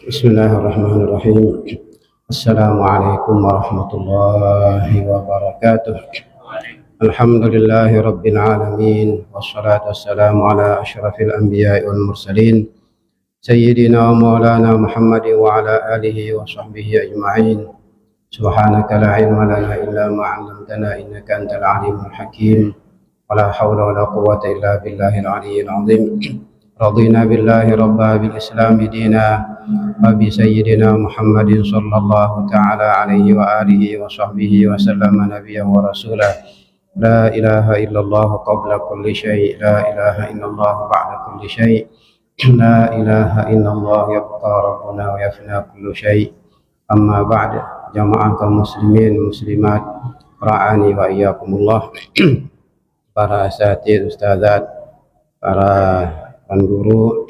Bismillahirrahmanirrahim. Assalamualaikum warahmatullahi wabarakatuh. Alhamdulillahi rabbil alamin. Wassalatu wassalamu ala asyrafil anbiya'i wal mursalin Sayyidina wa maulana Muhammadin wa ala alihi wa sahbihi ajma'in. Subhanaka la ilma lana illa ma 'allamtana innaka antal alimul hakim. Wala hawla wala quwwata illa billahil aliyyil azim. Radina billahi rabba bil islam dina wa bi sayyidina Muhammadin sallallahu ta'ala alaihi wa alihi wa sahbihi wa sallama nabiyyan wa rasulah. La ilaha illallah qabla kulli syai', la ilaha illallah ba'da kulli syai', la ilaha illallah yabqa rabbuna wa yafna kullu syai'. Amma ba'd, jamaah kaum muslimin muslimat ra'ani wa iyyakumullah. Para asatidz, ustadzat, para guru,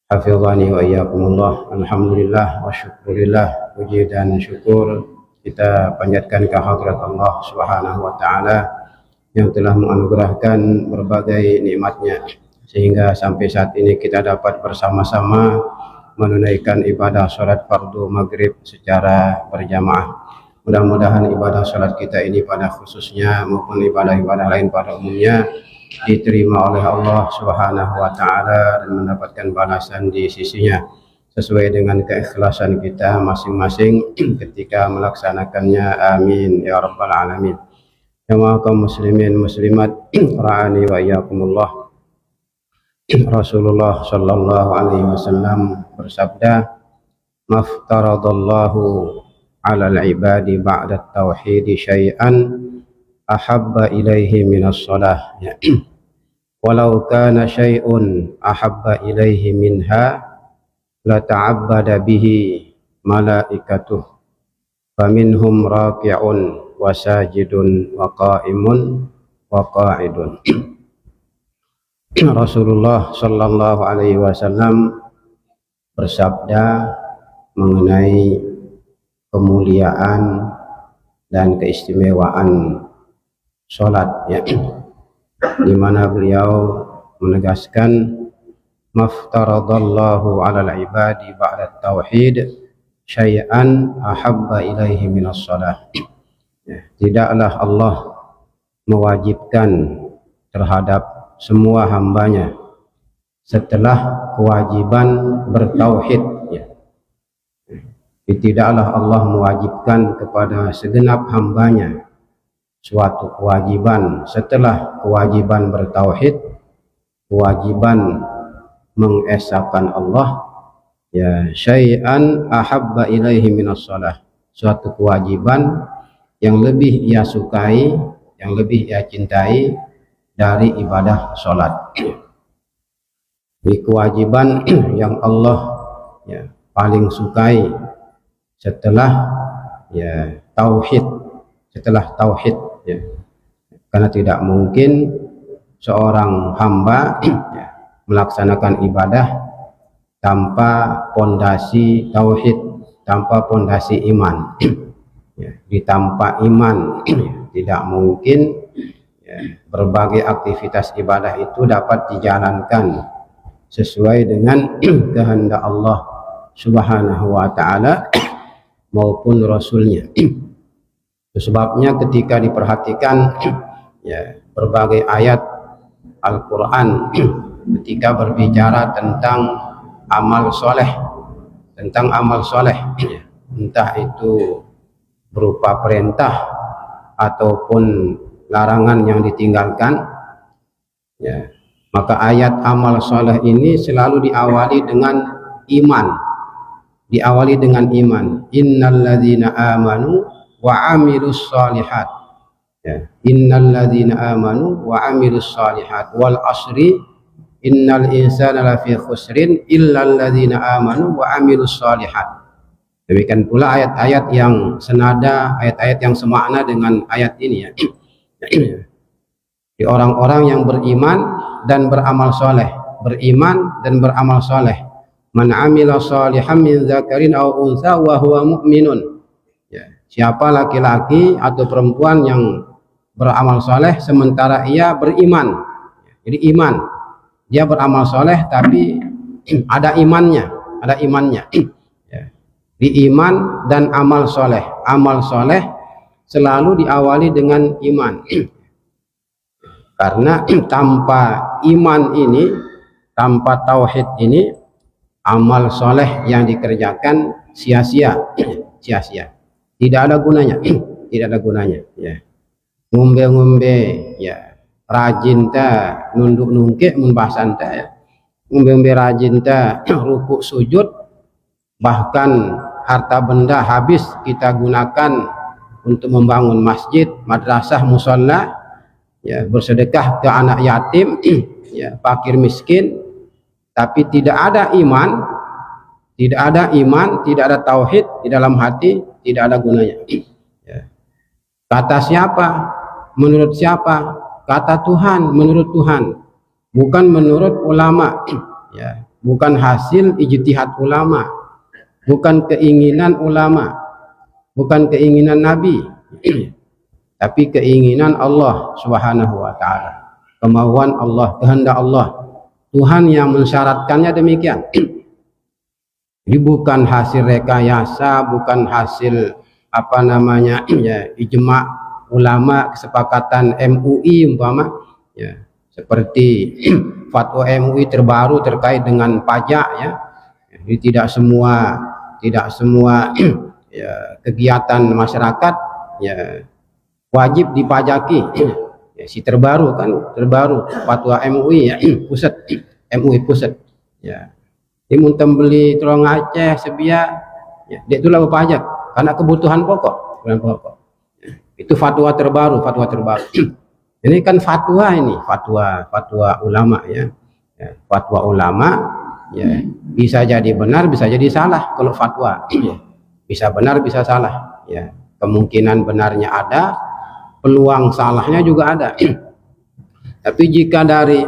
hafizani wa iyyakumullah. Alhamdulillah wa syukurillah, puji dan syukur kita panjatkan kehadirat Allah Subhanahu wa taala yang telah menganugerahkan berbagai nikmatnya sehingga sampai saat ini kita dapat bersama-sama menunaikan ibadah salat fardu maghrib secara berjamaah. Mudah-mudahan ibadah salat kita ini pada khususnya maupun ibadah-ibadah lain pada umumnya diterima oleh Allah Subhanahu wa taala dan mendapatkan balasan di sisinya sesuai dengan keikhlasan kita masing-masing ketika melaksanakannya. Amin ya rabbal alamin. Jamaah kaum muslimin muslimat ra'ani wa iyyakumullah. Rasulullah sallallahu alaihi wasallam bersabda, "Maftaradallahu 'alal ibadi ba'da tauhid syai'an ahabba ilaihi minas salah." Walau kana syai'un ahabba ilaihi minha la ta'abbada bihi malaikatuh faminhum raki'un wa sajidun wa qa'imun wa qa'idun. Rasulullah sallallahu alaihi wasallam bersabda mengenai kemuliaan dan keistimewaan salat, di mana beliau menegaskan maftaradallahu 'alal ibadi ba'da tauhid syai'an ahabba ilaihi minas shalah. Tidaklah Allah mewajibkan terhadap semua hambanya setelah kewajiban bertauhid. Tidaklah Allah mewajibkan kepada segenap hambanya suatu kewajiban setelah kewajiban bertauhid, kewajiban mengesahkan Allah, syai'an ahabba ilaihi minas shalah, suatu kewajiban yang lebih ia sukai, yang lebih ia cintai dari ibadah salat. Ini kewajiban yang Allah paling sukai setelah tauhid, karena tidak mungkin seorang hamba melaksanakan ibadah tanpa pondasi tauhid, tanpa pondasi iman. Tanpa iman tidak mungkin berbagai aktivitas ibadah itu dapat dijalankan sesuai dengan kehendak Allah Subhanahu wa taala maupun Rasulnya. Sebabnya ketika diperhatikan berbagai ayat Al-Quran ketika berbicara tentang amal soleh, entah itu berupa perintah ataupun larangan yang ditinggalkan, maka ayat amal soleh ini selalu diawali dengan iman. Innalladzina amanu wa amilus shalihat. Innalladzina amanu wa amilus shalihat wal asri innal insana lafi khusrin illalladzina amanu wa amilus shalihat. Demikian pula ayat-ayat yang senada, ayat-ayat yang semakna dengan ayat ini Di orang-orang yang beriman dan beramal soleh, man amila shalihan min dzakarin aw untha wa huwa mu'minun. Siapa laki-laki atau perempuan yang beramal soleh sementara ia beriman. Jadi iman, dia beramal soleh tapi ada imannya, ada imannya. Ya. Di iman dan amal soleh. Amal soleh selalu diawali dengan iman. Karena tanpa iman ini, tanpa tauhid ini, amal soleh yang dikerjakan sia-sia, sia-sia. Tidak ada gunanya, tidak ada gunanya. Ya. Ngombe-ngombe, ya, rajin ta, nunduk nungkik mun bahasan ta, ya. Ngombe-ngombe rajin ta, rukuk sujud, bahkan harta benda habis kita gunakan untuk membangun masjid, madrasah, musola, ya, bersedekah ke anak yatim, ya, fakir miskin, tapi tidak ada iman, tidak ada tauhid di dalam hati, tidak ada gunanya. Ya. Kata siapa? Menurut siapa? Kata Tuhan, menurut Tuhan, bukan menurut ulama, ya, bukan hasil ijtihad ulama, bukan keinginan ulama, bukan keinginan Nabi, tapi keinginan Allah Subhanahu wa Ta'ala, kemauan Allah, kehendak Allah. Tuhan yang mensyaratkannya demikian. Ini bukan hasil rekayasa, bukan hasil apa namanya, ya, ijma' ulama, kesepakatan MUI umpama, ya, seperti fatwa MUI terbaru terkait dengan pajak, ya. Jadi tidak semua ya, kegiatan masyarakat, ya, wajib dipajaki. Ya, si terbaru fatwa MUI, ya, MUI pusat, ya. Ini muntem beli tolong Aceh sebia, ya, dia itulah berpajak karena kebutuhan pokok. Itu fatwa terbaru. Ini kan fatwa ulama, ya. Ya, fatwa ulama, ya, bisa jadi benar, bisa jadi salah. Kalau fatwa, ya, bisa benar, bisa salah, ya. Kemungkinan benarnya ada, peluang salahnya juga ada. Tapi jika dari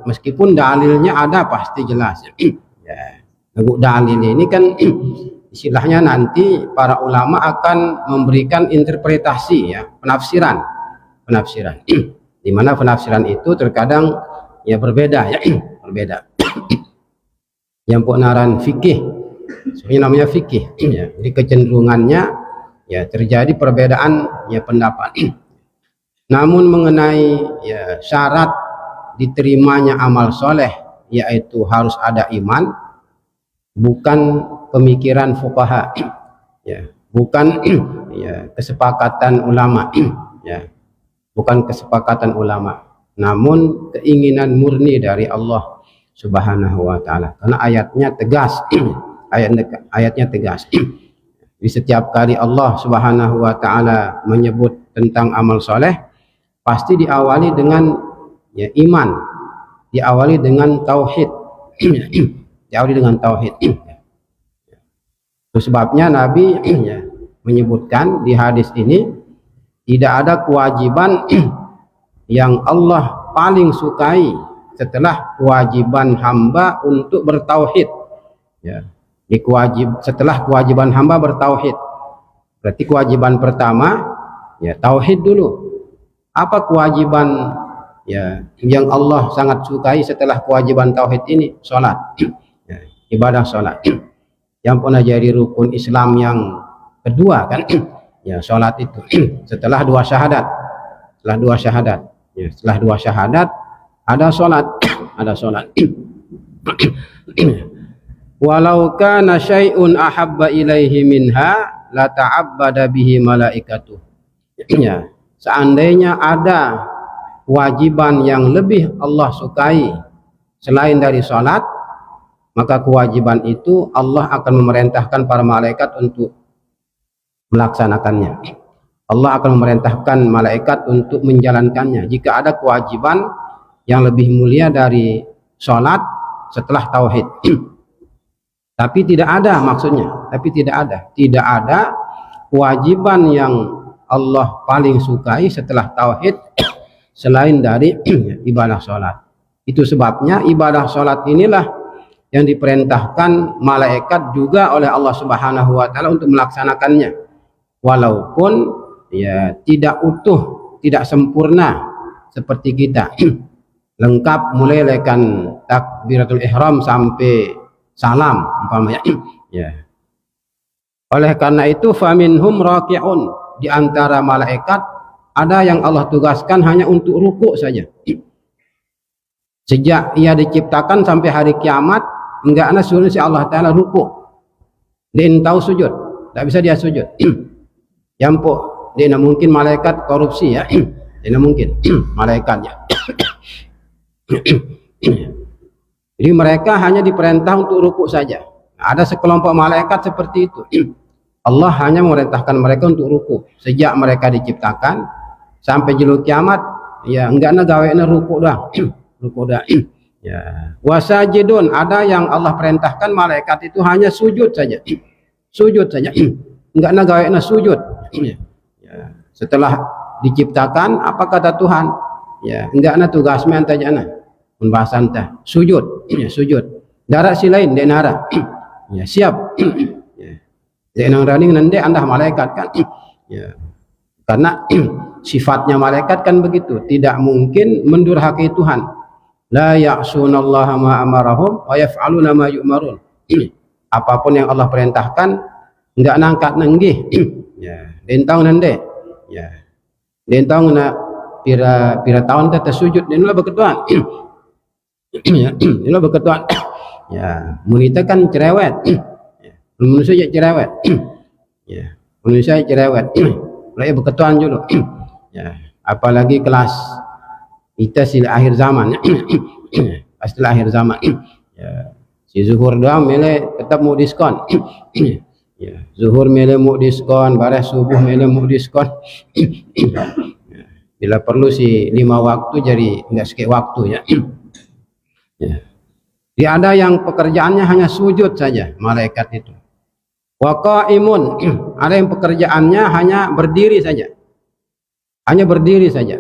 meskipun dalilnya ada pasti jelas, ya. Dalil ini kan istilahnya nanti para ulama akan memberikan interpretasi, ya, penafsiran, di mana penafsiran itu terkadang, ya, berbeda, ya, berbeda. Yang poknaran fikih, sebenarnya namanya fikih, ya. Jadi kecenderungannya, ya, terjadi perbedaan, ya, pendapat. Namun mengenai, ya, syarat diterimanya amal soleh, yaitu harus ada iman, bukan pemikiran fuqaha, ya, bukan ya, kesepakatan ulama, ya, bukan kesepakatan ulama, namun keinginan murni dari Allah Subhanahu wa Ta'ala. Karena ayatnya tegas, ayatnya tegas. Di setiap kali Allah Subhanahu wa Ta'ala menyebut tentang amal soleh, pasti diawali dengan, ya, iman, diawali dengan tauhid. Diawali dengan tauhid. Itu sebabnya Nabi, ya, menyebutkan di hadis ini, tidak ada kewajiban yang Allah paling sukai setelah kewajiban hamba untuk bertauhid, ya. Setelah kewajiban hamba bertauhid, berarti kewajiban pertama, ya, tauhid dulu. Apa kewajiban, ya, yang Allah sangat sukai setelah kewajiban tauhid ini? Salat, ya, ibadah salat, yang pernah jadi rukun Islam yang kedua, kan, ya, salat itu. Setelah dua syahadat, ya, setelah dua syahadat ada salat, walau kana syai'un ahabba ilaihi minha la ta'abbada bihi malaikatuh. Ya, seandainya ada kewajiban yang lebih Allah sukai selain dari salat, maka kewajiban itu Allah akan memerintahkan para malaikat untuk melaksanakannya. Allah akan memerintahkan malaikat untuk menjalankannya. Jika ada kewajiban yang lebih mulia dari salat setelah tauhid. Tapi tidak ada, maksudnya, tidak ada kewajiban yang Allah paling sukai setelah tauhid selain dari ibadah salat. Itu sebabnya ibadah salat inilah yang diperintahkan malaikat juga oleh Allah Subhanahu wa Ta'ala untuk melaksanakannya, walaupun, ya, tidak utuh, tidak sempurna seperti kita, lengkap mulai dari takbiratul ihram sampai salam umpamanya. Ya. Oleh karena itu faminhum raki'un, di antara malaikat ada yang Allah tugaskan hanya untuk rukuk saja. Sejak ia diciptakan sampai hari kiamat enggak ada suruh si Allah Taala rukuk. Dia tahu sujud, tak bisa dia sujud. Yampuk, dia nak mungkin malaikat korupsi ya. Dia nak mungkin malaikatnya. Jadi mereka hanya diperintah untuk rukuk saja. Ada sekelompok malaikat seperti itu. Allah hanya memerintahkan mereka untuk rukuk. Sejak mereka diciptakan sampai jilul kiamat, ya enggak nak gaweana rukuk dah. Rukuk dah. Ya. Wasajidun, ada yang Allah perintahkan malaikat itu hanya sujud saja. Sujud saja. Enggak nak gaweana sujud. Ya. Setelah diciptakan, apa kata Tuhan? Ya, enggak nak tugas men tajana. Pembahasan tah sujud, ya, sujud. Darat si lain dia nara. Ya, siap. Ya. Dia nang running nanti anda malaikat kan. Ya. Karena sifatnya malaikat kan begitu, tidak mungkin mendurhakai Tuhan. La ya'sunallaha ma amarahum wa yaf'aluna ma yu'marun. Apapun yang Allah perintahkan enggak nangkat nenggih. Ya, dentang nanti. Ya. Dentang na pira tahun kita sujud dan lah berketuan. Ya, inilah berketuan. Ya, munita kan cerewet. Ya, manusia cerewet. Ya, manusia cerewet. Mulai berketuan dulu. Ya, apalagi kelas kita sila akhir zaman. Setelah akhir zaman. Ya, si zuhur doang mele tetap mau diskon. Ya, zuhur mele mau diskon, bareh subuh mele mau diskon. Ya, bila perlu si 5 waktu jadi enggak sikit waktu ya. Ya. Dia ada yang pekerjaannya hanya sujud saja, malaikat itu. Wa qaimun, ada yang pekerjaannya hanya berdiri saja. Hanya berdiri saja.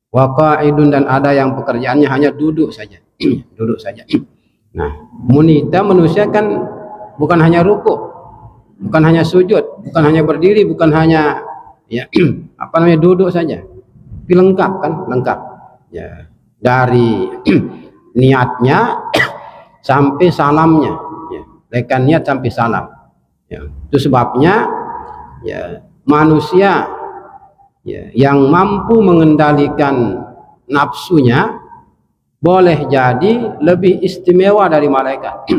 Wa qaidun, dan ada yang pekerjaannya hanya duduk saja. Duduk saja. Nah, munita manusia kan bukan hanya rukuk, bukan hanya sujud, bukan hanya berdiri, bukan hanya ya apa namanya duduk saja. Tapi lengkap kan, lengkap. Ya, dari niatnya sampai salamnya, ya, lekan niat sampai salam. Ya, itu sebabnya ya manusia ya yang mampu mengendalikan nafsunya boleh jadi lebih istimewa dari malaikat.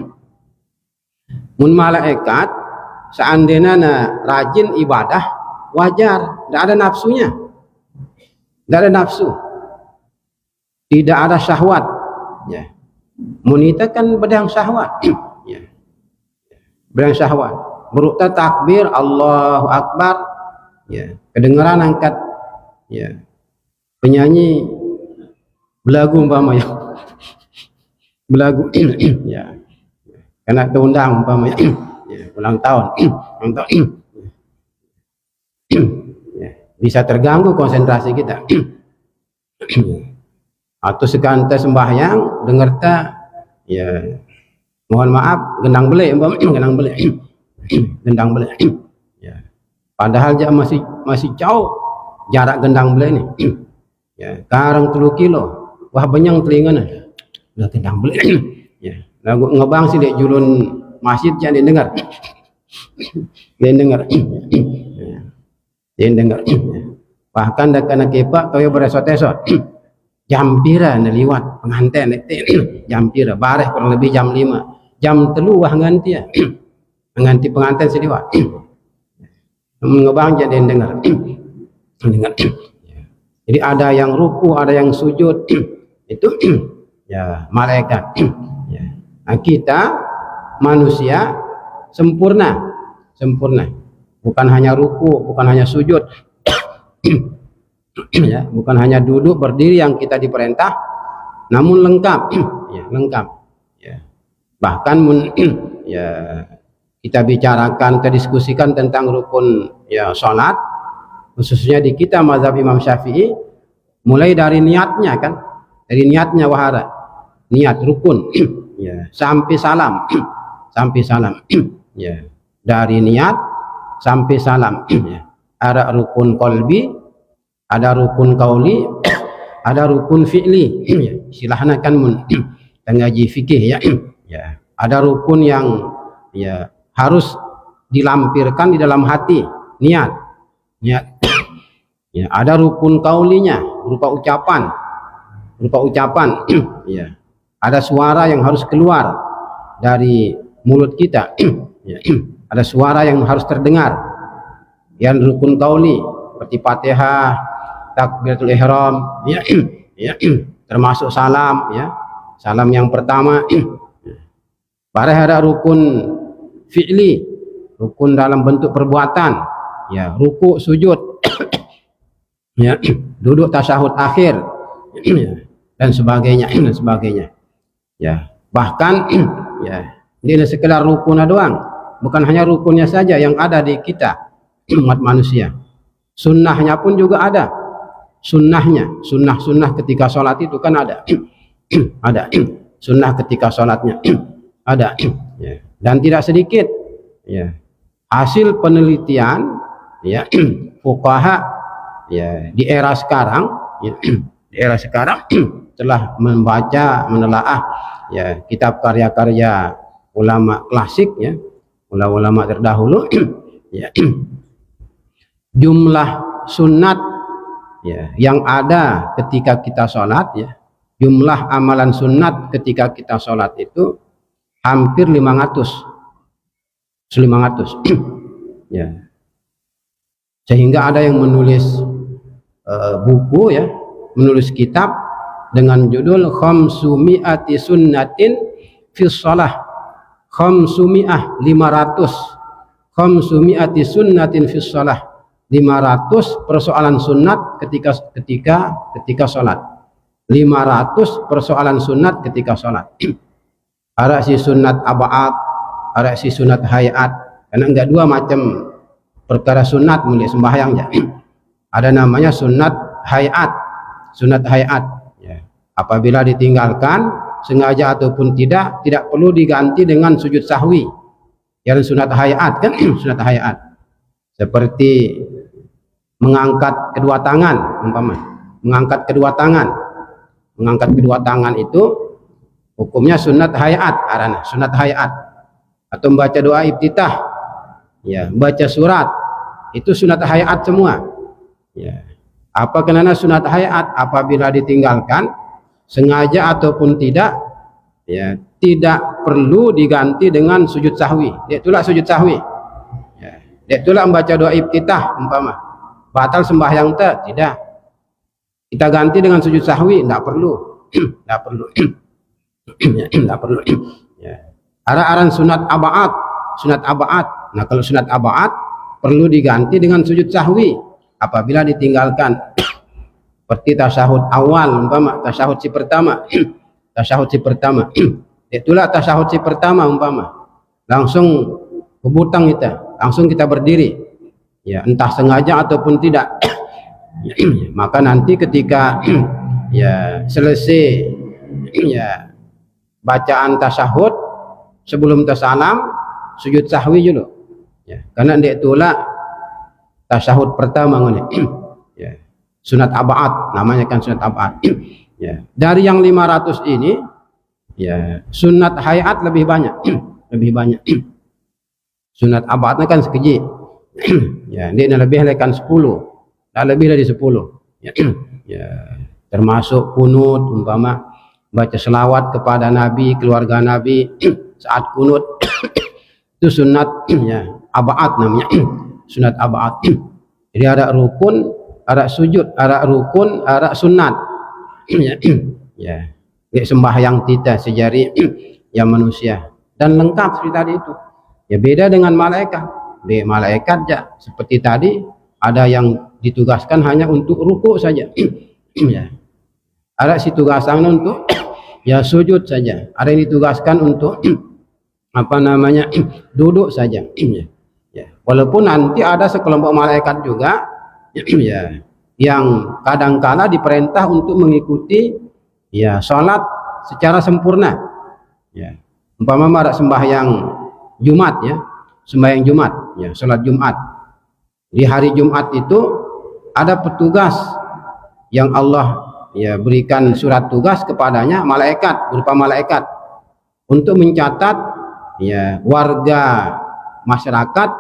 Mun malaikat seandainya rajin ibadah wajar, tidak ada nafsunya, tidak ada nafsu, tidak ada syahwat. Ya, munita kan bedang syahwat. Ya, bedang syahwat. Berukta takbir Allahu Akbar. Ya, kedengaran angkat. Ya, penyanyi belagu umpamanya. Belagu. Ya, kena diundang umpamanya. Ya, ulang tahun. Ulang tahun. Ya, bisa terganggu konsentrasi kita. Atau sekante sembahyang dengar ta ya mohon maaf gendang belek gendang belek gendang belek ya, padahal dia masih jauh jarak gendang belek ni ya, karang 3 kilo wah benyang telingana dah gendang belek ya, lagu ngebang si dek julun masjid jangan dengar dia dengar ya, dia dengar bahkan dak kana kepak kaya beresot-esot jampira neliwat pengantin jampira bareh kurang lebih jam 5 jam 3 wah nganti ya nganti pengantin seliwat ngebang jadi dengar dengar. Jadi ada yang ruku, ada yang sujud itu ya malaikat ya. Nah, kita manusia sempurna bukan hanya ruku, bukan hanya sujud ya, bukan hanya duduk berdiri yang kita diperintah, namun lengkap ya, lengkap ya. Bahkan ya kita bicarakan, kita diskusikan tentang rukun ya salat, khususnya di kita mazhab Imam Syafi'i, mulai dari niatnya kan, dari niatnya wahara, niat rukun ya, sampai salam ya, dari niat sampai salam ya. Ada rukun qalbi, ada rukun kauli, ada rukun fi'li. Silahkan kan mun ngaji fikih ya. Ya. Ada rukun yang ya harus dilampirkan di dalam hati, niat. Ya, ada rukun kaulinya berupa ucapan. Ya. Ada suara yang harus keluar dari mulut kita. Ya. Ada suara yang harus terdengar. Yang rukun kauli seperti Fatihah, takbiratul ihram, ya, termasuk salam, ya. Salam yang pertama. Baru ada rukun fi'li, rukun dalam bentuk perbuatan, ya, ruku, sujud, ya, duduk tasyahud akhir, dan sebagainya, ya. Bahkan ya, ini sekedar rukunnya doang, bukan hanya rukunnya saja yang ada di kita umat manusia, sunnahnya pun juga ada. Sunnah ketika sholat itu kan ada. Ada sunnah ketika sholatnya ada, ya. Dan tidak sedikit, ya, hasil penelitian, ya, fuqaha, ya, di era sekarang, ya, di era sekarang telah membaca, menelaah, ya, kitab karya-karya ulama klasik, ya, ulama terdahulu, ya, jumlah sunat, ya, yang ada ketika kita sholat, ya, jumlah amalan sunat ketika kita sholat itu hampir 500. Ya. Sehingga ada yang menulis buku, ya, menulis kitab dengan judul Khamsumi'ati sunnatin fi shalah. 500 Khamsumi'ati sunnatin fi shalah. 500 persoalan sunat ketika sholat. 500 persoalan sunat ketika sholat. Ada si sunat aba'at, ada si sunat hayat. Karena enggak dua macam perkara sunat mulai sembahyang, ya. Ada namanya sunat hayat. Ya. Apabila ditinggalkan sengaja ataupun tidak perlu diganti dengan sujud sahwi. Yang sunat hayat kan sunat hayat. Seperti mengangkat kedua tangan, mengangkat kedua tangan itu hukumnya sunat hayat, atau membaca doa iftitah, ya, baca surat, itu sunat hayat semua, ya. Apa kenana sunat hayat? Apabila ditinggalkan sengaja ataupun tidak, ya, tidak perlu diganti dengan sujud sahwi. Itulah sujud sahwi, ya. Itulah membaca doa iftitah, batal sembahyang tidak, kita ganti dengan sujud sahwi, tidak perlu. Tidak perlu. Ya. Ada sunat aba'at. Nah, kalau sunat aba'at perlu diganti dengan sujud sahwi apabila ditinggalkan. Seperti tasyahud awal, tasyahud si pertama. Itulah tasyahud si pertama, langsung bebutang kita berdiri. Ya, entah sengaja ataupun tidak. Maka nanti ketika ya selesai, ya, bacaan tasyahud, sebelum tasalam sujud sahwi dulu, ya, karena dia itulah tasyahud pertama ini. Ya, sunat aba'at namanya kan, sunat aba'at. Ya, dari yang 500 ini, ya, sunat hayat lebih banyak. Sunat aba'atnya kan sekejip. Ya, dia lebih lekan 10, lebih dari 10. Ya, ya, termasuk kunut, baca selawat kepada Nabi, keluarga Nabi saat kunut. Itu sunat, ya, aba'at namanya. Sunat aba'at. Jadi ada rukun, ada sujud, ada rukun, ada sunat. Ya, ya, sembahyang kita sejari yang manusia dan lengkap seperti tadi itu. Ya, beda dengan malaikat. Malaikat, ya, seperti tadi ada yang ditugaskan hanya untuk ruku saja. Ya. Ada si tugasan untuk ya sujud saja. Ada yang ditugaskan untuk duduk saja. Ya. Walaupun nanti ada sekelompok malaikat juga, ya, yang kadangkala diperintah untuk mengikuti, ya, sholat secara sempurna. Ya. Ada sembahyang Jumat, ya, sembahyang Jumat, ya, sholat Jumat. Di hari Jumat itu ada petugas yang Allah, ya, berikan surat tugas kepadanya, malaikat, berupa malaikat untuk mencatat ya warga masyarakat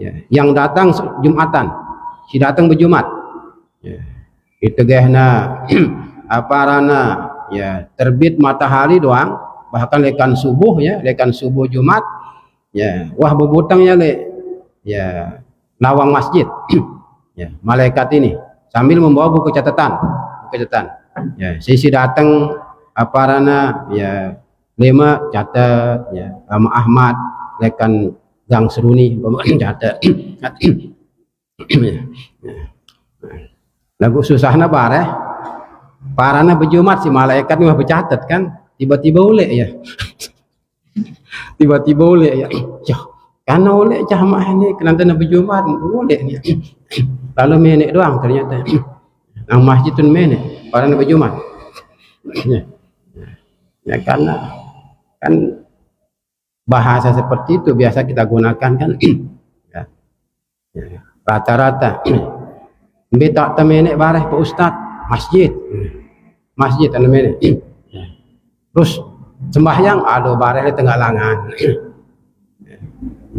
ya yang datang Jumatan, si datang berjumat ya. Itu gehna aparana ya terbit matahari doang, bahkan lekan subuh ya, lekan subuh Jumat ya, wah bebutang ya le ya lawang masjid ya malaikat ini sambil membawa buku catatan ya, sisi datang aparana ya 5 catat ya sama Ahmad lekan gang seruni catat lagu susahna bareh parana berjumat si malaikat ni mah bercatat kan, tiba-tiba oleh ya tiba-tiba oleh ya karena oleh jamaah ni kenapa nak berjumat oleh ni lalu menek doang ternyata nang masjid tu menek parana berjumat ya karena kan bahasa seperti itu biasa kita gunakan kan ya. Rata-rata betak temenek bareh Pak Ustaz masjid anu menek terus sembahyang ada bareh di tengah langan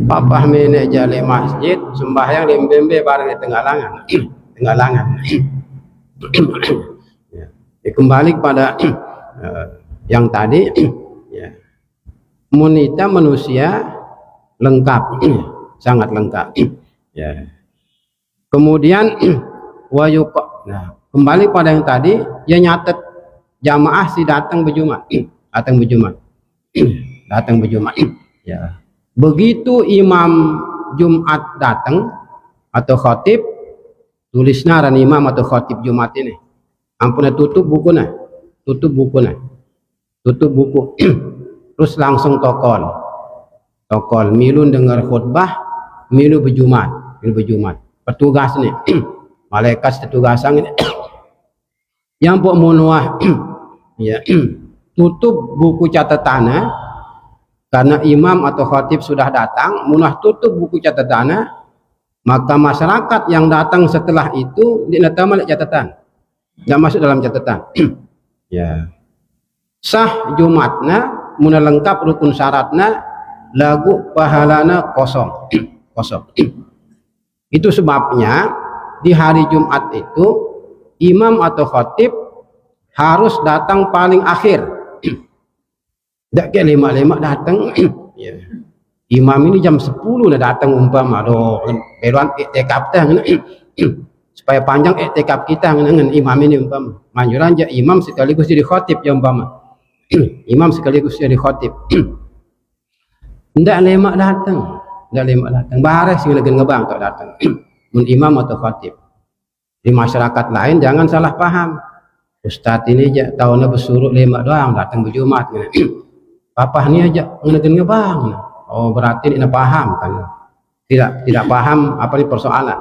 papa menek jale masjid sembahyang di mbembe bareh di tengah langan ya. Kembali kepada yang tadi ya. Munita manusia lengkap sangat lengkap ya. Kemudian nah, kembali pada yang tadi dia nyatet jamaah si datang berjumat ya. Begitu imam Jumat datang atau khatib tulisna ran imam atau khatib Jumat ini ampun tutup buku terus langsung tokol milun dengar khutbah milu berjumat petugas nih malaikat petugasan ini yang buat menuah ya tutup buku catatannya karena imam atau khatib sudah datang munah tutup buku catatannya maka masyarakat yang datang setelah itu dinatama catatan tidak masuk dalam catatan ya sah Jumatna munah lengkap rukun syaratna lagu pahalana kosong itu sebabnya di hari Jumat itu imam atau khatib harus datang paling akhir tidak kayak lima datang ya. Imam ini jam 10 dah datang umpama beruan iktikaf supaya panjang iktikaf kita dengan imam ini umpama manjuran aja imam sekaligus jadi khatib ya umpama imam sekaligus jadi khatib tidak lemak datang bareh sih lagi ngebang tak datang imam atau khatib. Di masyarakat lain jangan salah paham Ustadz ini aja tahunnya bersuruh lemak doang datang berjumat papa ini aja ngebang oh berarti ini paham kan tidak paham apa ini persoalan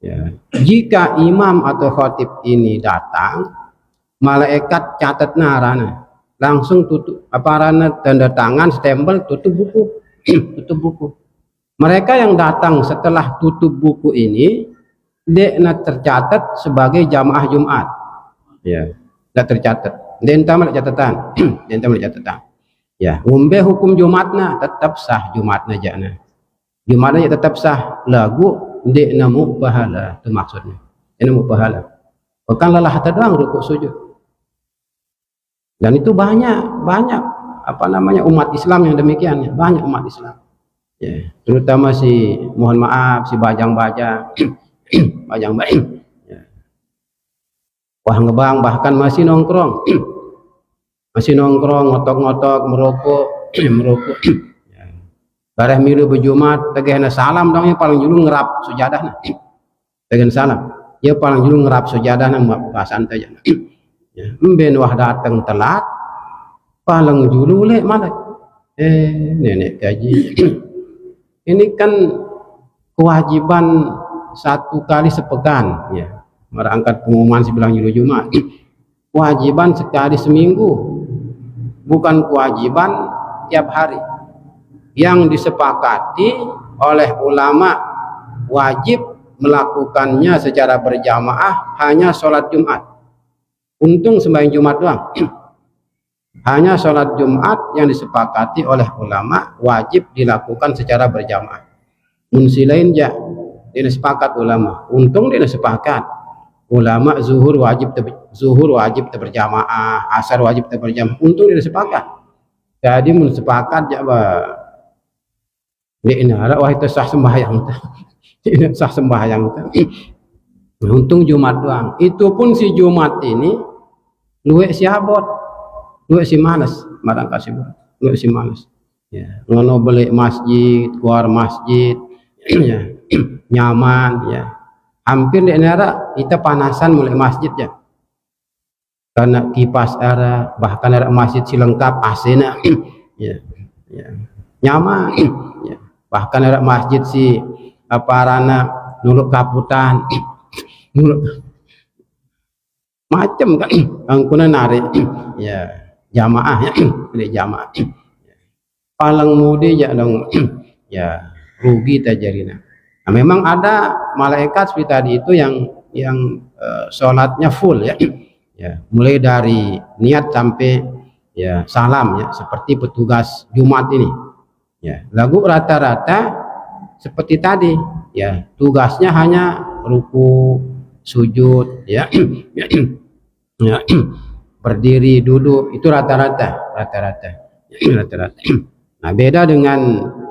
ya. Jika imam atau khatib ini datang malaikat catat narana langsung tutup aparana tanda tangan stempel tutup buku mereka yang datang setelah tutup buku ini dia tercatat sebagai jamaah Jumat ya tidak tercatat dentama catatan ya umbe hukum Jumatna tetap sah Jumatna tetap sah lagu dek namu pahala itu maksudnya namu pahala bukan lelah doang rukuk sujud dan itu banyak apa namanya umat Islam yang demikian ya. Banyak umat Islam ya, terutama si mohon maaf si bajang-bajang ya. Wah ngebang bahkan masih nongkrong ngotok-ngotok merokok ya. Bareh milu berjumat tegehna salam dong yang paling dulu ngerap sujadahna tegen salam ya paling dulu ngerap sujadahna bahasan aja ya. Mben wah datang telat paling dulu lek malah nenek gaji ini kan kewajiban 1 kali sepekan ya merangkat pengumuman sebilang julu Jumat kewajiban sekali seminggu bukan kewajiban tiap hari yang disepakati oleh ulama wajib melakukannya secara berjamaah hanya sholat Jumat untung sembahyang Jumat doang Hanya sholat Jumat yang disepakati oleh ulama wajib dilakukan secara berjamaah. Munsi lain ja, dia sepakat ulama. Untung dia sepakat. Ulama zuhur wajib berjamaah, asar wajib berjamaah. Untung dia sepakat. Jadi mun sepakat ja dia inara wah itu sah sembahyang. Tidak sah sembahyang. Untung Jumat doang. Itu pun si Jumat ini luwe si abot, luwe si malas, marang kasih luwe si malas. Ya, ngono beli masjid, keluar masjid, ya, nyaman, ya. Hampir di daerah kita panasan mulai masjid ya. Karena kipas ada, bahkan ada masjid si lengkap AC-nya, ya, ya, nyaman, ya. Bahkan ada masjid si aparana nuluk kaputan. Macam kan angkunan narik ya jamaah ya pilih jamaah paling mudi ya dong ya rugi tajarina. Nah, memang ada malaikat seperti tadi itu yang sholatnya full ya mulai dari niat sampai ya salam ya seperti petugas Jumat ini ya. Lagu rata-rata seperti tadi ya tugasnya hanya ruku sujud ya, ya berdiri duduk itu rata-rata. Nah beda dengan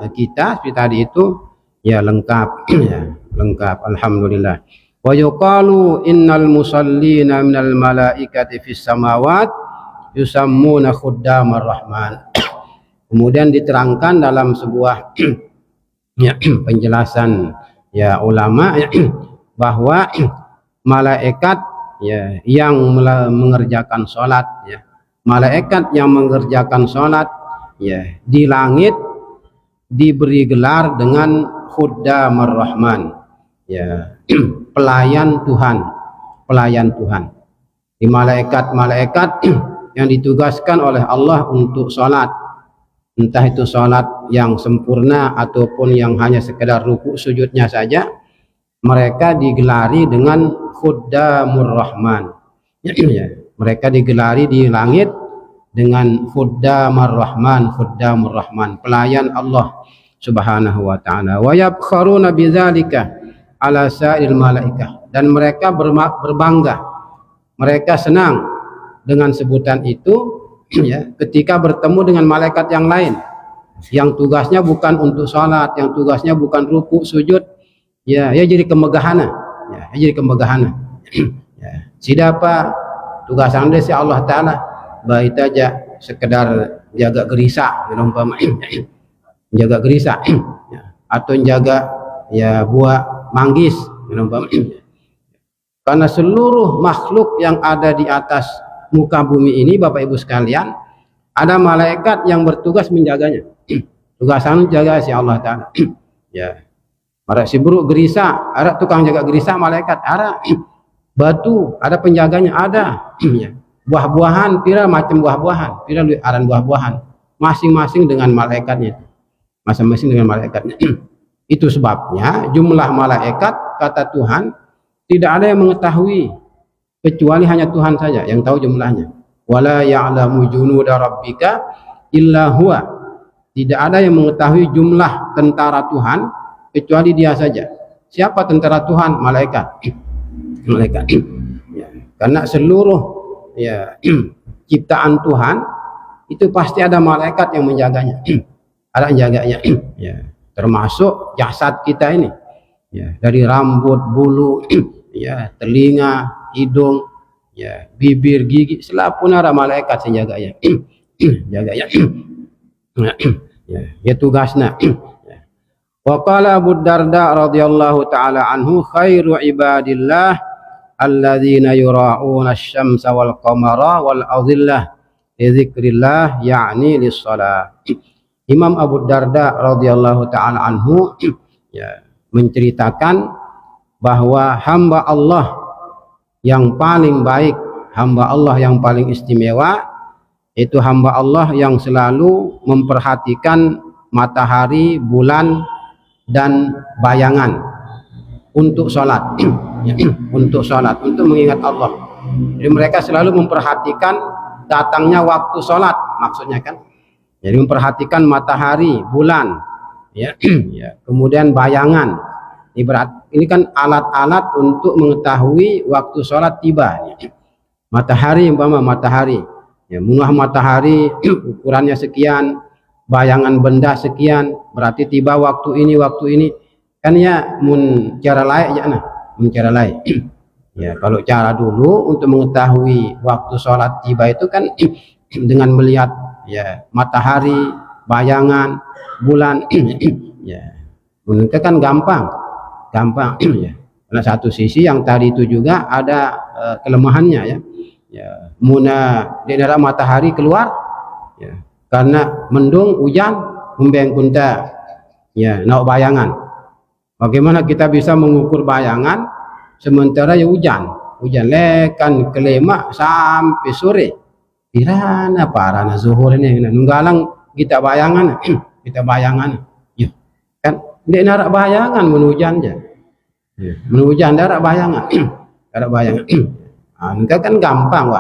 kita seperti tadi itu ya lengkap ya lengkap alhamdulillah. Wa yuqalu innal musallina minal malaikati fis samawat yusammuna khuddamar rahman. Kemudian diterangkan dalam sebuah ya penjelasan ya ulama ya, bahwa malaikat ya yang mengerjakan sholat ya malaikat yang mengerjakan sholat ya di langit diberi gelar dengan khuddamur rahman ya pelayan Tuhan di malaikat yang ditugaskan oleh Allah untuk sholat, entah itu sholat yang sempurna ataupun yang hanya sekedar ruku sujudnya saja, mereka digelari dengan khuddamur rahman ya, mereka digelari di langit dengan khuddamur rahman pelayan Allah subhanahu wa ta'ala. Wa yabkharuna bidzalika ala sa'il malaikah, dan mereka berbangga, mereka senang dengan sebutan itu ya ketika bertemu dengan malaikat yang lain yang tugasnya bukan untuk sholat, yang tugasnya bukan ruku sujud ya jadi kemegahan ya siapa tugas anda si Allah Ta'ala baik aja sekedar jaga gerisa jaga gerisa ya, atau jaga ya buah manggis karena seluruh makhluk yang ada di atas muka bumi ini Bapak Ibu sekalian ada malaikat yang bertugas menjaganya. Tugasan jaga si Allah Ta'ala ya. Ada si buruk gerisa, ada tukang jaga gerisa malaikat, ada batu, ada penjaganya, ada ya. Buah-buahan, pira macam buah-buahan, pira aran buah-buahan, masing-masing dengan malaikatnya, masing-masing dengan malaikatnya. Itu sebabnya jumlah malaikat kata Tuhan tidak ada yang mengetahui kecuali hanya Tuhan saja yang tahu jumlahnya. Wala ya'lamu junuda rabbika illa huwa. Tidak ada yang mengetahui jumlah tentara Tuhan kecuali dia saja. Siapa tentara Tuhan? Malaikat. Malaikat. Ya. Karena seluruh ya ciptaan Tuhan itu pasti ada malaikat yang menjaganya. Ada yang jaganya. Ya. Termasuk jasad kita ini. Ya, dari rambut, bulu, ya, telinga, hidung, ya, bibir, gigi, selapun ada malaikat yang jaganya. Jaganya. Ya tugasnya. Wa qala Abu Darda radhiyallahu taala anhu khairu ibadillah alladzina yura'una asy-syamsa wal qamara wal adhillah li dzikrillah ya'ni lis-shalah. Imam Abu Darda radhiyallahu taala anhu ya menceritakan bahwa hamba Allah yang paling baik, hamba Allah yang paling istimewa itu hamba Allah yang selalu memperhatikan matahari, bulan dan bayangan untuk sholat untuk sholat, untuk mengingat Allah. Jadi mereka selalu memperhatikan datangnya waktu sholat maksudnya kan. Jadi memperhatikan matahari, bulan, ya, ya. Kemudian bayangan. Ini kan alat-alat untuk mengetahui waktu sholat tiba. Matahari, umpama matahari, ya, munah matahari ukurannya sekian, bayangan benda sekian, berarti tiba waktu ini kan ya mun cara lain ya nah, mun cara lain. Ya, kalau cara dulu untuk mengetahui waktu sholat tiba itu kan dengan melihat ya matahari, bayangan, bulan, ya, menurut kan gampang ya. Karena satu sisi yang tadi itu juga ada kelemahannya ya. Ya, muna di daerah matahari keluar, ya, karena mendung hujan membeng kunta, ya, nak bayangan. Bagaimana kita bisa mengukur bayangan sementara ya hujan lekan kelema sampai sore. Kirana parana zuhur ini nunggalang kita bayangan, ya, kan di narak bayangan menujan aja, ya, menujan darak bayangan, darak bayangan. Enggak kan gampang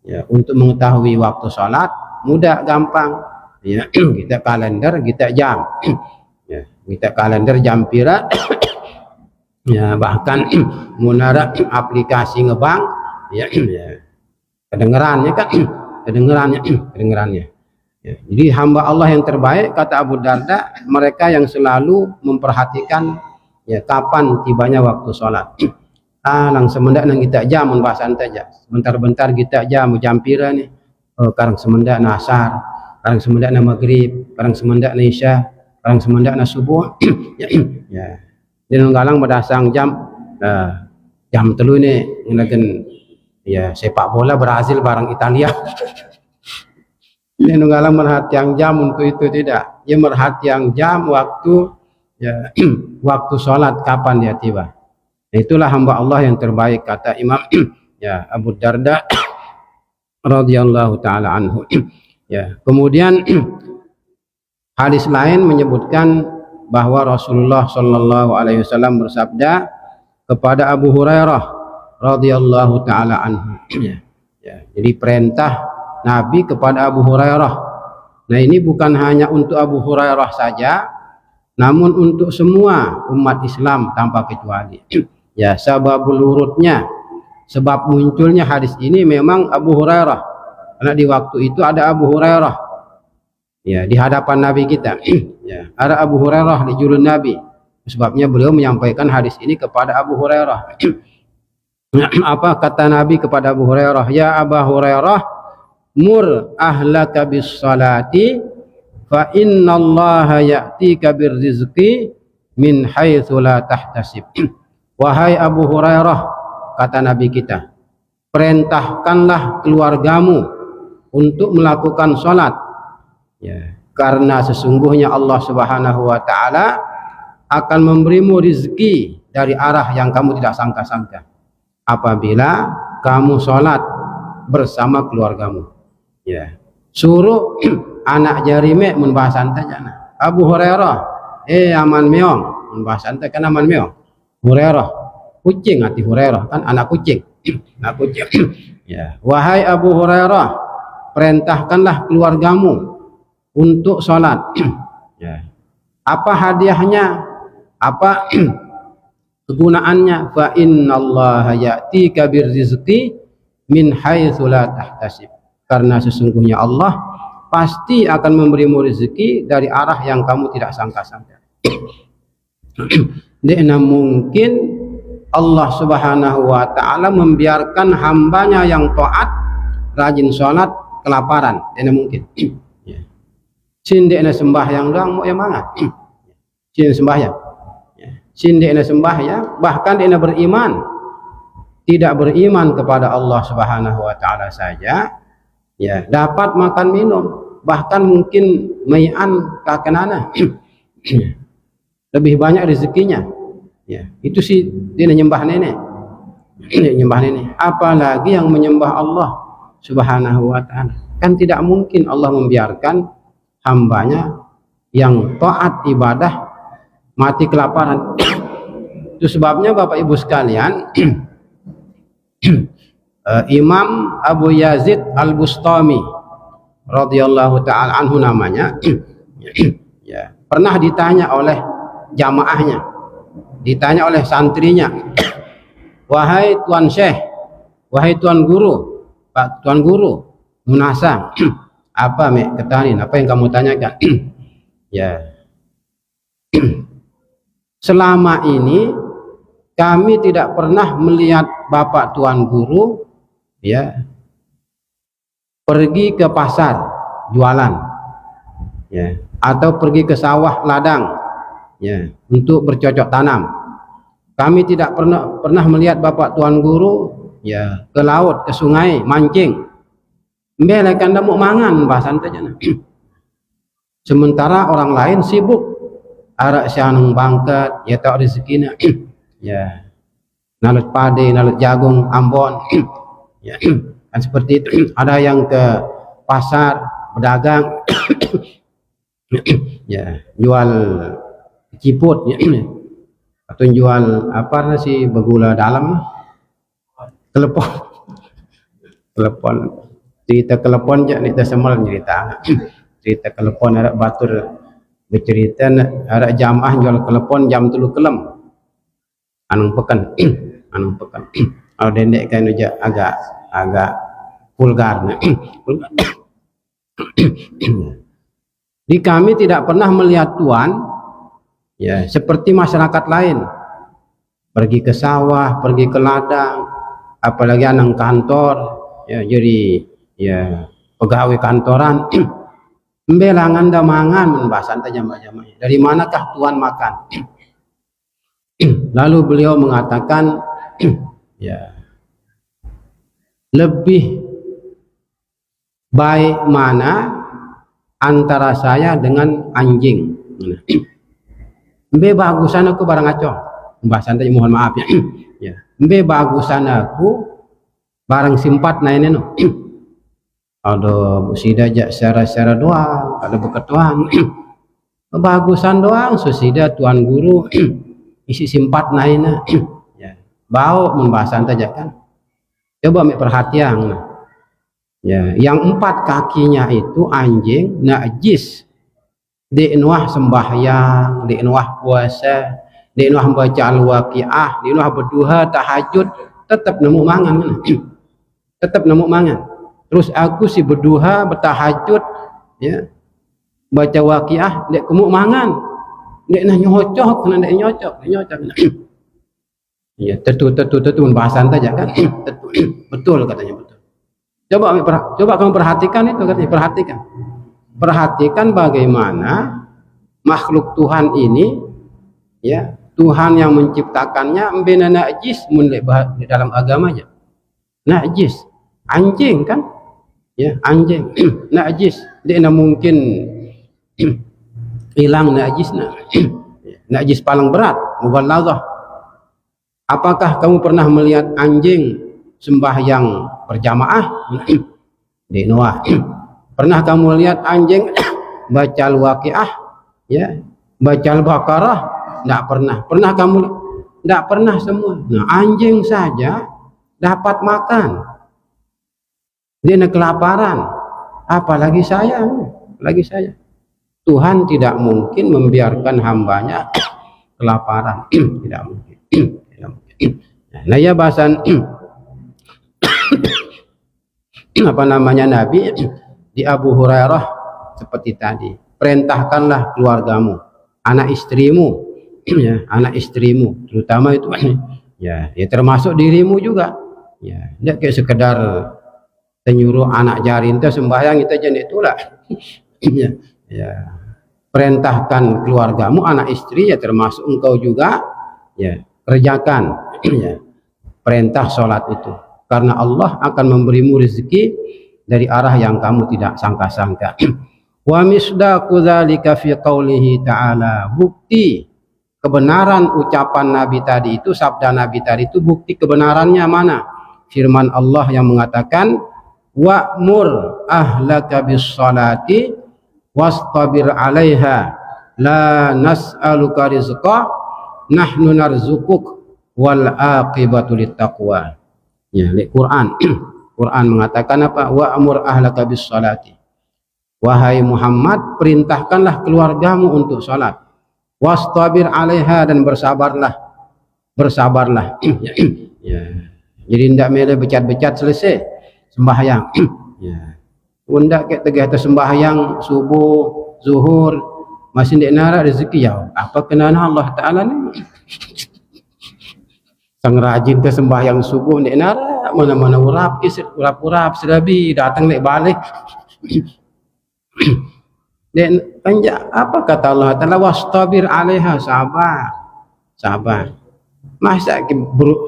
ya, untuk mengetahui waktu sholat mudah gampang ya. Kita kalender, kita jam ya, kita kalender jam pira ya, bahkan munara aplikasi ngebank ya, ya. Kedengerannya ya. Jadi hamba Allah yang terbaik kata Abu Darda, mereka yang selalu memperhatikan ya kapan tibanya waktu sholat. Langsung mendak nang kita jam membahasan saja. Bentar-bentar kita jam pira nih. Karang semendak na asar, karang semendak na maghrib, karang semendak na isya, karang semendak na subuh. Ya. Dan galang berdasang jam jam telu ini ngelagen ya sepak bola Brazil barang Italia. Ini galang merhatiang jam untuk itu tidak. Ya merhatiang jam waktu ya waktu sholat kapan dia tiba. Itulah hamba Allah yang terbaik kata Imam ya Abu Darda radhiyallahu taala anhu. Ya, kemudian hadis lain menyebutkan bahwa Rasulullah sallallahu alaihi wasallam bersabda kepada Abu Hurairah radhiyallahu taala anhu. Ya, ya, jadi perintah Nabi kepada Abu Hurairah. Nah, ini bukan hanya untuk Abu Hurairah saja, namun untuk semua umat Islam tanpa kecuali. Ya, sababul urutnya, sebab munculnya hadis ini memang Abu Hurairah. Karena di waktu itu ada Abu Hurairah. Ya, di hadapan Nabi kita. Ya, ada Abu Hurairah di julun Nabi. Sebabnya beliau menyampaikan hadis ini kepada Abu Hurairah. Apa kata Nabi kepada Abu Hurairah? Ya Abu Hurairah, mur ahlaka bis salati fa innallaha ya'tika birrizqi min haitsu la tahtasib. Wahai Abu Hurairah, kata Nabi kita, perintahkanlah keluargamu untuk melakukan sholat, ya, karena sesungguhnya Allah Subhanahu wa Ta'ala akan memberimu rizki dari arah yang kamu tidak sangka-sangka apabila kamu sholat bersama keluargamu. Ya, suruh anak jarime membahasan tanya Abu Hurairah, aman meong membahasan kan aman meong. Hurairah, kucing hati Hurairah kan anak kucing, anak kucing. Ya, wahai Abu Hurairah, perintahkanlah keluargamu untuk sholat. Ya, apa hadiahnya? Apa kegunaannya? Fa innallaha ya'tika birrizqi min haitsu la tahtasib. Karena sesungguhnya Allah pasti akan memberimu rezeki dari arah yang kamu tidak sangka-sangka. Dina mungkin Allah Subhanahu wa Ta'ala membiarkan hambanya yang taat rajin sholat kelaparan. Dina mungkin. Sin dina sembahyang doang mau yang mana? Sin sembahyang. Sin dina sembahyang bahkan dina beriman. Tidak beriman kepada Allah Subhanahu wa Ta'ala saja, ya dapat makan minum, bahkan mungkin mayan kakenana. Lebih banyak rezekinya. Ya, itu sih dia menyembah nenek. Menyembah nenek. Apalagi yang menyembah Allah Subhanahu wa Ta'ala. Kan tidak mungkin Allah membiarkan hambanya yang taat ibadah mati kelaparan. Itu sebabnya Bapak Ibu sekalian, Imam Abu Yazid Al-Bustami radhiyallahu taala anhu namanya. Ya, pernah ditanya oleh jamaahnya, ditanya oleh santrinya, wahai tuan syekh, wahai tuan guru, Pak tuan guru Munasa, apa ketahuin apa yang kamu tanyakan? Ya, selama ini kami tidak pernah melihat bapak tuan guru ya pergi ke pasar jualan ya, atau pergi ke sawah ladang ya untuk bercocok tanam. Kami tidak pernah melihat bapak tuan guru ya ke laut, ke sungai mancing. Mbele kanda mau mangan bahasan saja. Sementara orang lain sibuk arak sianung bangkat ya tak rezekina ya nalut padi, nalut jagung, Ambon ya kan seperti itu. Ada yang ke pasar berdagang ya jual ciput ya, atau jual apa sih begula dalam telepon cerita telepon aja cerita semal cerita cerita telepon ada batur bercerita ada jamaah jual telepon jam 3 kelem anung pekan kalau dendek kan aja agak vulgar. Di kami tidak pernah melihat tuan ya seperti masyarakat lain pergi ke sawah, pergi ke ladang, apalagi anak kantor ya jadi ya pegawai kantoran. Embelangan dah mangan membahasan jamaah-jamaah. Dari manakah tuan makan? Lalu beliau mengatakan ya lebih baik mana antara saya dengan anjing. Mbe bagusan aku barang acong. Bahasan tadi mohon maaf ya. Ya. Mbe bagusan aku barang simpat na ini no. Ada busida jak secara doang, ada beketuang. Bagusan doang susida tuan guru isi simpat na ini. Ya. Bau membahasan saja kan. Coba ambil perhatian. Ya, yang 4 kakinya itu anjing najis. Di nuah sembahyang, di nuah puasa, di nuah baca al-waqiah, di nuah berduha tahajud, tetap nemu mangan. Tetap nemu mangan. Terus aku si berduha, bertahajud, ya. Baca waqiah, dek kemu mangan. Dek nah nyocok, kena dek nyocok. Ya, tentu bahasan saja kan. Betul katanya betul. Coba kamu perhatikan itu katanya, perhatikan bagaimana makhluk Tuhan ini ya, Tuhan yang menciptakannya mbena najis di dalam agamanya. Najis, anjing kan? Ya, anjing najis. Dia mungkin hilang najisnya. Najis paling berat, mughalladhah. Apakah kamu pernah melihat anjing sembahyang berjamaah? Di Noah. Pernah kamu lihat anjing baca al-waqiah? Ya, baca al-baqarah? Tidak pernah. Pernah kamu? Tidak pernah semua. Nah, anjing saja dapat makan. Dia nak kelaparan. Apalagi saya. Tuhan tidak mungkin membiarkan hambanya kelaparan. Tidak mungkin. Nah ya bahasan apa namanya Nabi di Abu Hurairah seperti tadi, perintahkanlah keluargamu, anak istrimu ya, anak istrimu terutama itu ya termasuk dirimu juga ya, tidak kayak sekedar menyuruh anak jarin itu sembahyang itu aja itulah ya, perintahkan keluargamu, anak istri ya termasuk engkau juga ya, kerjakan ya, perintah sholat itu, karena Allah akan memberimu rezeki dari arah yang kamu tidak sangka-sangka. Wa misdaqu dzalika fi qaulihi ta'ala, bukti kebenaran ucapan Nabi tadi itu, sabda Nabi tadi itu, bukti kebenarannya mana? Firman Allah yang mengatakan wa'mur ahlaka bis salati wastabir 'alaiha la nas'aluka rizqa nahnu narzukuk wal aqibatu littaqwa. Ya, li Quran. Quran mengatakan apa? Wa amur ahlaka bis salati. Wahai Muhammad, perintahkanlah keluargamu untuk salat. Wastabir 'alaiha, dan bersabarlah. Bersabarlah. Ya. Jadi tidak mele becat-becat selesai sembahyang. Ya. Undak ke tegah sembahyang subuh, zuhur, masih ndak nara rezeki ya. Apa kenana Allah Taala ni? Sang rajin ke sembahyang subuh ndak nara, mana-mana urap serabi datang lek balik. Dan panjang apa kata Allah Taala, wastabir 'alaiha, sabar. Masa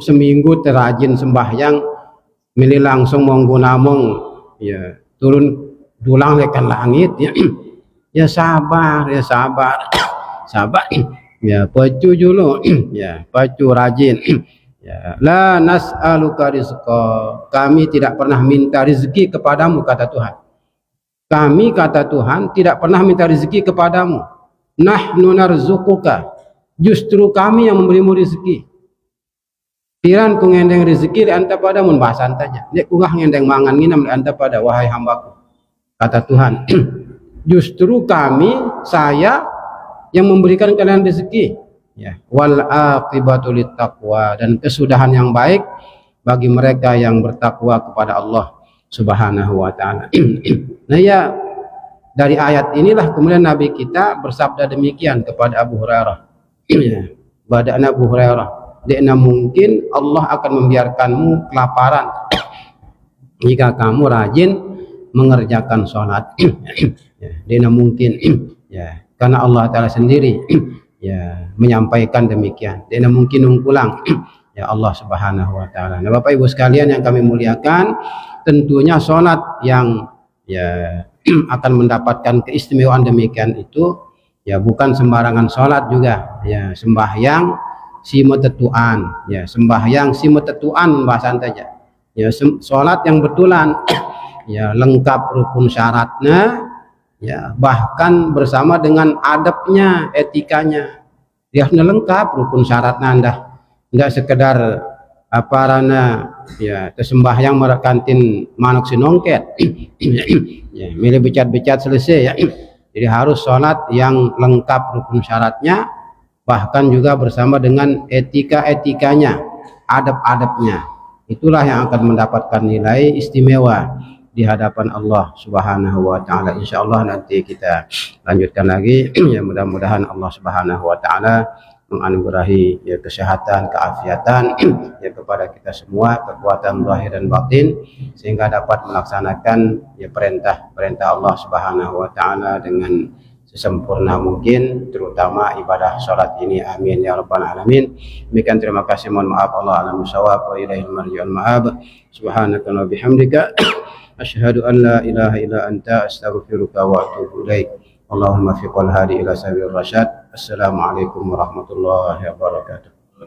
seminggu terajin sembahyang milih langsung monggo namong ya turun dulang lekan langit ya. Ya sabar sabar ya, pacu dulu ya, pacu rajin ya. La nas'aluka rizqa, kami tidak pernah minta rezeki kepadamu, kata Tuhan. Kami, kata Tuhan, tidak pernah minta rezeki kepadamu. Nahnu narzuquka, justru kami yang memberimu rezeki. Piran ku ngendeng rezeki di anta padamu, bahasa antanya. Nek ku ngendeng mangan nginam di anta pada, wahai hambaku, kata Tuhan. Justru kami, saya yang memberikan kalian rezeki. Ya. Wal aqibatu littaqwa, dan kesudahan yang baik bagi mereka yang bertakwa kepada Allah Subhanahu wa ta'ala. Nah ya, dari ayat inilah kemudian Nabi kita bersabda demikian kepada Abu Hurairah. Pada Abu Hurairah, "Dina mungkin Allah akan membiarkanmu kelaparan jika kamu rajin mengerjakan sholat." Dina mungkin ya, karena Allah Ta'ala sendiri ya menyampaikan demikian. Dina mungkin ungkulang ya Allah Subhanahu wa ta'ala. Nah, Bapak Ibu sekalian yang kami muliakan, tentunya sholat yang ya akan mendapatkan keistimewaan demikian itu ya bukan sembarangan sholat juga ya, sembahyang simetetuan ya, sembahyang simetetuan bahasa saja ya, sholat yang betulan ya, lengkap rukun syaratnya ya, bahkan bersama dengan adabnya, etikanya, dia harus lengkap rukun syaratnya. Anda enggak sekedar apa rana ya tersembahyang merakantin manuk sinongket ya, milih becat-becat selesai ya. Jadi harus sholat yang lengkap rukun syaratnya, bahkan juga bersama dengan etika-etikanya, adab-adabnya. Itulah yang akan mendapatkan nilai istimewa di hadapan Allah Subhanahu wa ta'ala. Insyaallah nanti kita lanjutkan lagi ya, mudah-mudahan Allah Subhanahu wa ta'ala menganugerahi ya kesehatan, keafiatan ya kepada kita semua, kekuatan zahir dan batin, sehingga dapat melaksanakan ya perintah Allah Subhanahu wa ta'ala dengan sesempurna mungkin, terutama ibadah salat ini. Amin ya rabbal alamin. Demikian, terima kasih, mohon maaf, Allah a'lam bishawab, wa ilaihil marji'ul ma'ab. Subhanaka wa bihamdika asyhadu an la ilaha illa anta astaghfiruka wa atubu ilaik. Allahumma fiqhal hadi ila sabil rasyad. Assalamualaikum warahmatullahi wabarakatuh.